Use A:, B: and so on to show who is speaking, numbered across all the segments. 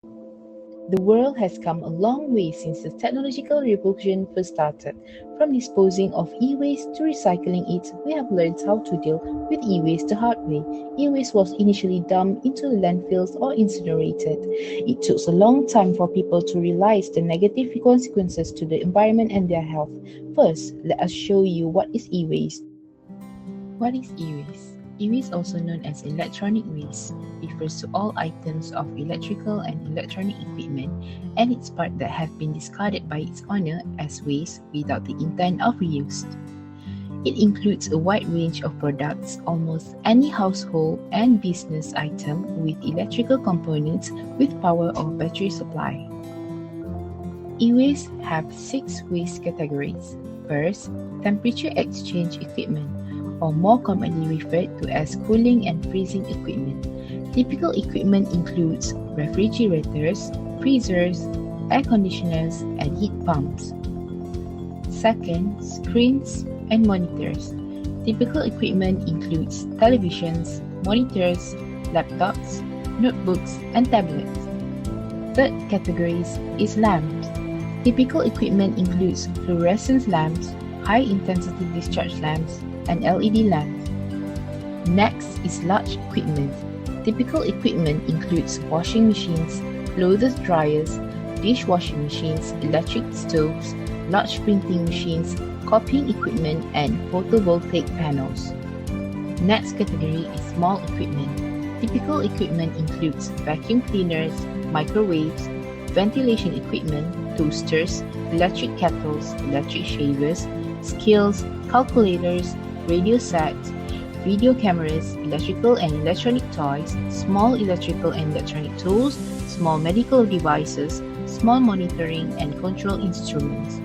A: The world has come a long way since the technological revolution first started. From disposing of e-waste to recycling it, we have learned how to deal with e-waste the hard way. E-waste was initially dumped into landfills or incinerated. It took a long time for people to realize the negative consequences to the environment and their health. First, let us show you what is e-waste. What is e-waste? E-waste, also known as electronic waste, refers to all items of electrical and electronic equipment and its parts that have been discarded by its owner as waste without the intent of reuse. It includes a wide range of products, almost any household and business item with electrical components with power or battery supply. E-waste have 6 waste categories. First, temperature exchange equipment, or more commonly referred to as cooling and freezing equipment. Typical equipment includes refrigerators, freezers, air conditioners, and heat pumps. Second, screens and monitors. Typical equipment includes televisions, monitors, laptops, notebooks, and tablets. Third category is lamps. Typical equipment includes fluorescent lamps, high-intensity discharge lamps, and LED lamps. Next is large equipment. Typical equipment includes washing machines, clothes dryers, dishwashing machines, electric stoves, large printing machines, copying equipment, and photovoltaic panels. Next category is small equipment. Typical equipment includes vacuum cleaners, microwaves, ventilation equipment, toasters, electric kettles, electric shavers, scales, calculators, radio sets, video cameras, electrical and electronic toys, small electrical and electronic tools, small medical devices, small monitoring and control instruments.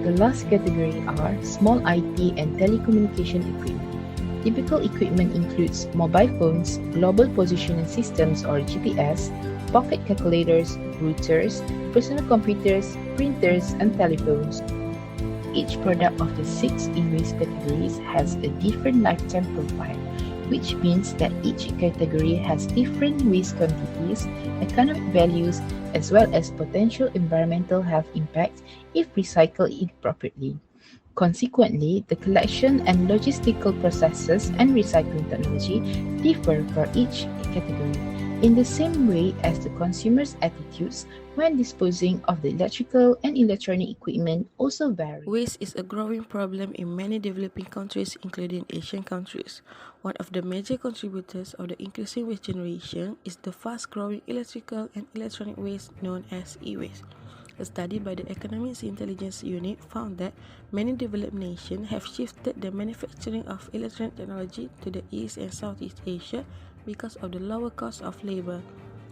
A: The last category are small IT and telecommunication equipment. Typical equipment includes mobile phones, global positioning systems or GPS, pocket calculators, routers, personal computers, printers, and telephones. Each product of the 6 e-waste categories has a different lifetime profile, which means that each category has different waste quantities, economic values, as well as potential environmental health impacts if recycled inappropriately. Consequently, the collection and logistical processes and recycling technology differ for each category, in the same way as the consumer's attitudes when disposing of the electrical and electronic equipment also vary.
B: Waste is a growing problem in many developing countries, including Asian countries. One of the major contributors of the increasing waste generation is the fast-growing electrical and electronic waste known as e-waste. A study by the Economics Intelligence Unit found that many developed nations have shifted the manufacturing of electronic technology to the East and Southeast Asia because of the lower cost of labor.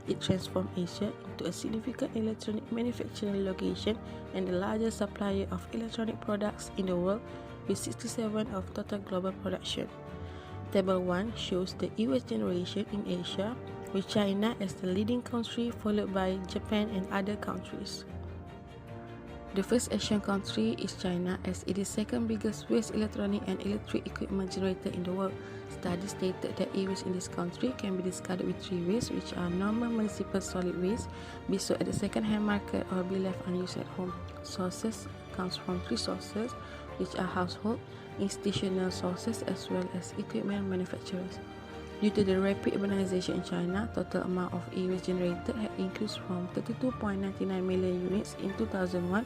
B: It transformed Asia into a significant electronic manufacturing location and the largest supplier of electronic products in the world, with 67% of total global production. Table 1 shows the e-waste generation in Asia, with China as the leading country, followed by Japan and other countries. The first Asian country is China, as it is second biggest waste electronic and electric equipment generator in the world. Studies stated that e-waste in this country can be discarded with 3 ways, which are normal municipal solid waste, be sold at the second-hand market, or be left unused at home. Sources comes from 3 sources, which are household, institutional sources, as well as equipment manufacturers. Due to the rapid urbanization in China, total amount of e-waste generated had increased from 32.99 million units in 2001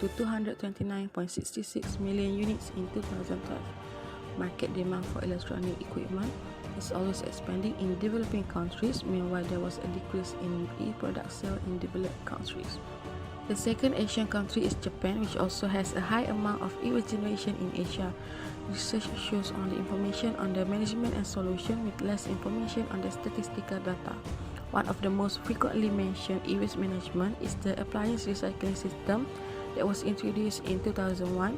B: to 229.66 million units in 2012. Market demand for electronic equipment is always expanding in developing countries, meanwhile there was a decrease in e-product sale in developed countries. The second Asian country is Japan, which also has a high amount of e-waste generation in Asia. Research shows only information on the management and solution, with less information on the statistical data. One of the most frequently mentioned e-waste management is the appliance recycling system that was introduced in 2001.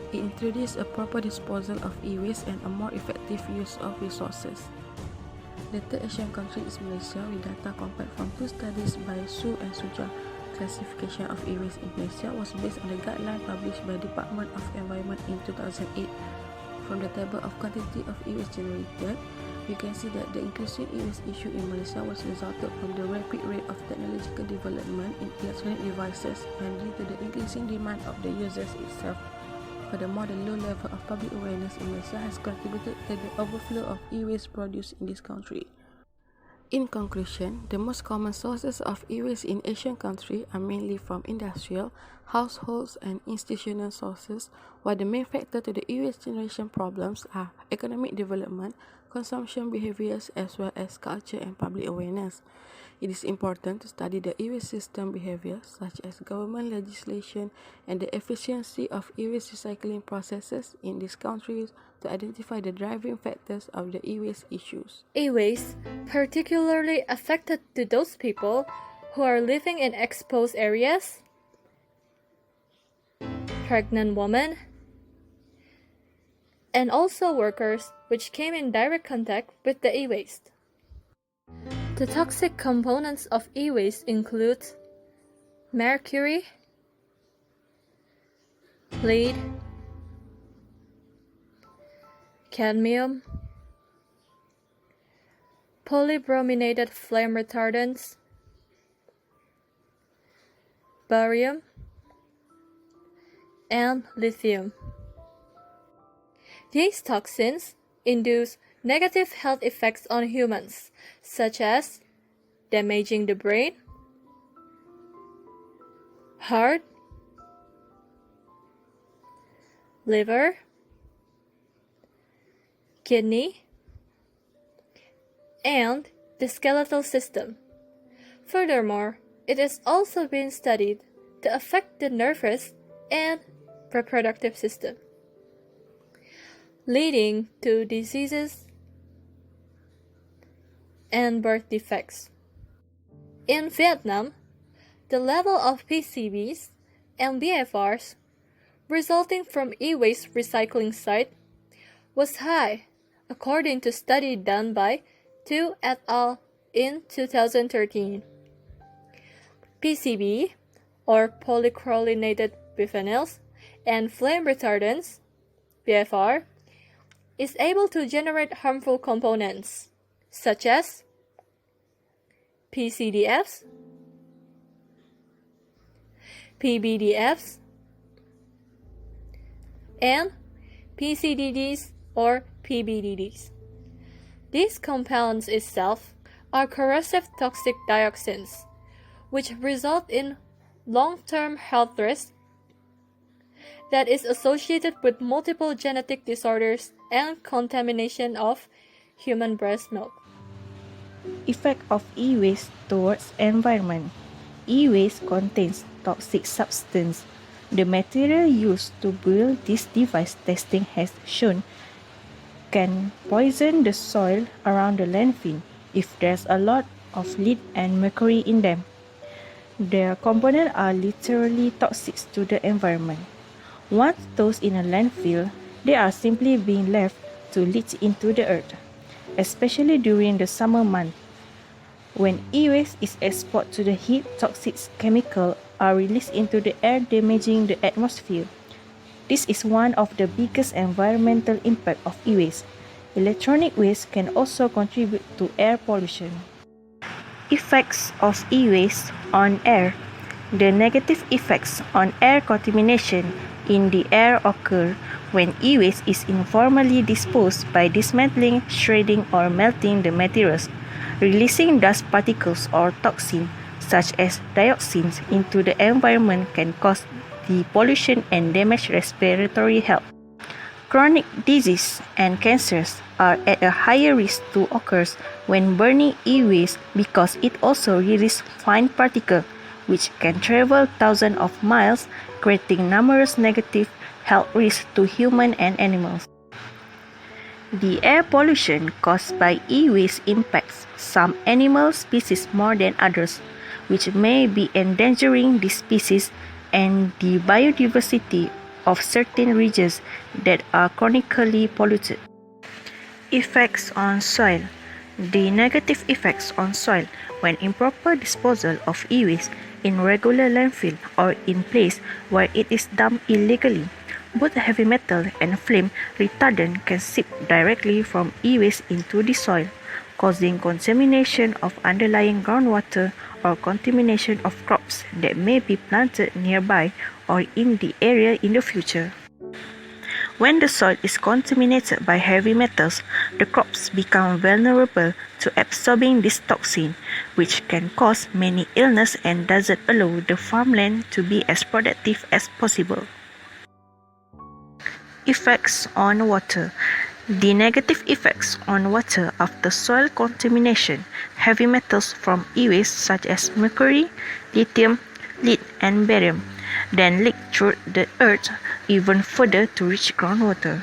B: It introduced a proper disposal of e-waste and a more effective use of resources. The third Asian country is Malaysia, with data compared from 2 studies by Su and Suja. Classification of e-waste in Malaysia was based on the guideline published by Department of Environment in 2008. From the table of quantity of e-waste generated, you can see that the increasing e-waste issue in Malaysia was resulted from the rapid rate of technological development in electronic devices and due to the increasing demand of the users itself. Furthermore, the low level of public awareness in Malaysia has contributed to the overflow of e-waste produced in this country. In conclusion, the most common sources of e-waste in Asian countries are mainly from industrial, households, and institutional sources, while the main factor to the e-waste generation problems are economic development, consumption behaviors, as well as culture and public awareness. It is important to study the e-waste system behavior, such as government legislation and the efficiency of e-waste recycling processes in these countries to identify the driving factors of the e-waste issues.
C: E-waste particularly affected to those people who are living in exposed areas, pregnant women, and also workers which came in direct contact with the e-waste. The toxic components of e-waste include mercury, lead, cadmium, polybrominated flame retardants, barium, and lithium. These toxins induce negative health effects on humans, such as damaging the brain, heart, liver, kidney, and the skeletal system. Furthermore, it has also been studied to affect the nervous and reproductive system, leading to diseases and birth defects. In Vietnam, the level of PCBs and BFRs resulting from e-waste recycling site was high, according to study done by Tu et al. In 2013. PCB, or polychlorinated biphenyls, and flame retardants, BFR, is able to generate harmful components, such as PCDFs, PBDFs, and PCDDs or PBDDs. These compounds itself are corrosive toxic dioxins, which result in long-term health risks that is associated with multiple genetic disorders and contamination of human breast milk.
D: Effect of e-waste towards environment. E-waste contains toxic substance. The material used to build this device testing has shown can poison the soil around the landfill if there's a lot of lead and mercury in them. Their components are literally toxic to the environment. Once those in a landfill, they are simply being left to leach into the earth, especially during the summer months. When e-waste is exposed to the heat, toxic chemicals are released into the air, damaging the atmosphere. This is one of the biggest environmental impacts of e-waste. Electronic waste can also contribute to air pollution. Effects of e-waste on air. The negative effects on air contamination in the air occur when e-waste is informally disposed by dismantling, shredding, or melting the materials, releasing dust particles or toxins such as dioxins into the environment can cause the pollution and damage respiratory health. Chronic disease and cancers are at a higher risk to occur when burning e-waste because it also releases fine particles which can travel thousands of miles, creating numerous negative health risks to humans and animals. The air pollution caused by e-waste impacts some animal species more than others, which may be endangering the species and the biodiversity of certain regions that are chronically polluted. Effects on soil. The negative effects on soil when improper disposal of e-waste in regular landfill or in place where it is dumped illegally. Both heavy metal and flame retardant can seep directly from e-waste into the soil, causing contamination of underlying groundwater or contamination of crops that may be planted nearby or in the area in the future. When the soil is contaminated by heavy metals, the crops become vulnerable to absorbing this toxin, which can cause many illnesses and doesn't allow the farmland to be as productive as possible. Effects on water. The negative effects on water after soil contamination. Heavy metals from e-waste such as mercury, lithium, lead and barium then leak through the earth even further to reach groundwater.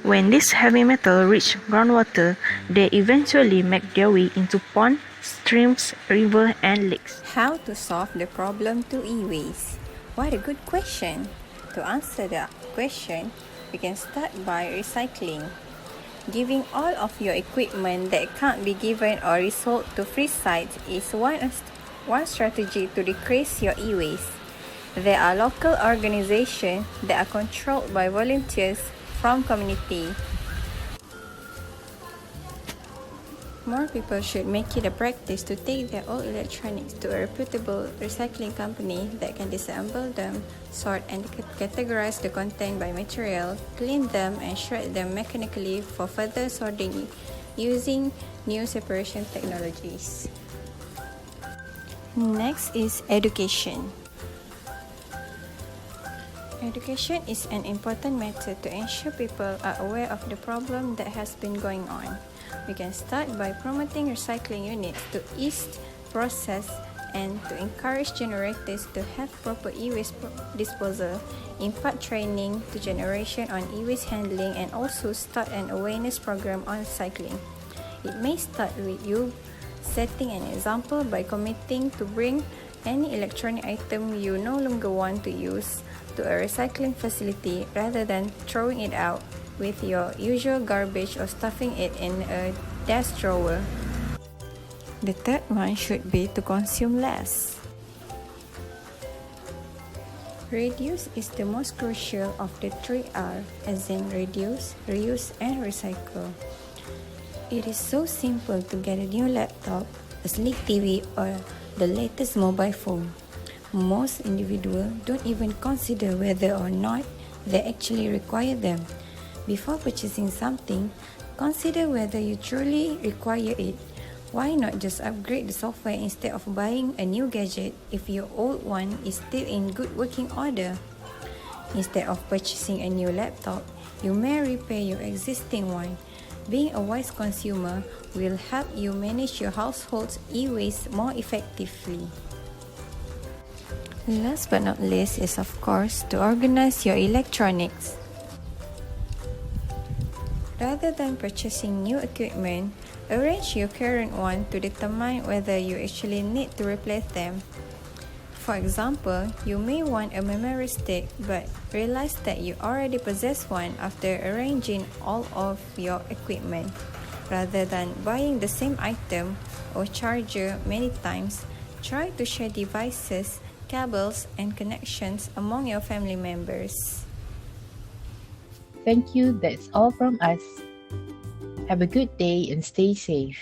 D: When these heavy metals reach groundwater, they eventually make their way into ponds, streams, rivers and lakes.
E: How to solve the problem to e-waste? What a good question! To answer the question, we can start by recycling. Giving all of your equipment that can't be given or resold to free sites is one strategy to decrease your e-waste. There are local organizations that are controlled by volunteers from community. More people should make it a practice to take their old electronics to a reputable recycling company that can disassemble them, sort and categorize the content by material, clean them and shred them mechanically for further sorting using new separation technologies. Next is education. Education is an important method to ensure people are aware of the problem that has been going on. We can start by promoting recycling units to ease process and to encourage generators to have proper e-waste disposal, impart training to generation on e-waste handling and also start an awareness program on recycling. It may start with you setting an example by committing to bring any electronic item you no longer want to use to a recycling facility rather than throwing it out with your usual garbage or stuffing it in a desk drawer. The third one should be to consume less. Reduce is the most crucial of the 3R, as in reduce, reuse, and recycle. It is so simple to get a new laptop, a sleek TV, or the latest mobile phone. Most individuals don't even consider whether or not they actually require them. Before purchasing something, consider whether you truly require it. Why not just upgrade the software instead of buying a new gadget if your old one is still in good working order? Instead of purchasing a new laptop, you may repair your existing one. Being a wise consumer will help you manage your household's e-waste more effectively. Last but not least is of course to organize your electronics. Rather than purchasing new equipment, arrange your current one to determine whether you actually need to replace them. For example, you may want a memory stick but realize that you already possess one after arranging all of your equipment. Rather than buying the same item or charger many times, try to share devices, cables, and connections among your family members.
A: Thank you. That's all from us. Have a good day and stay safe.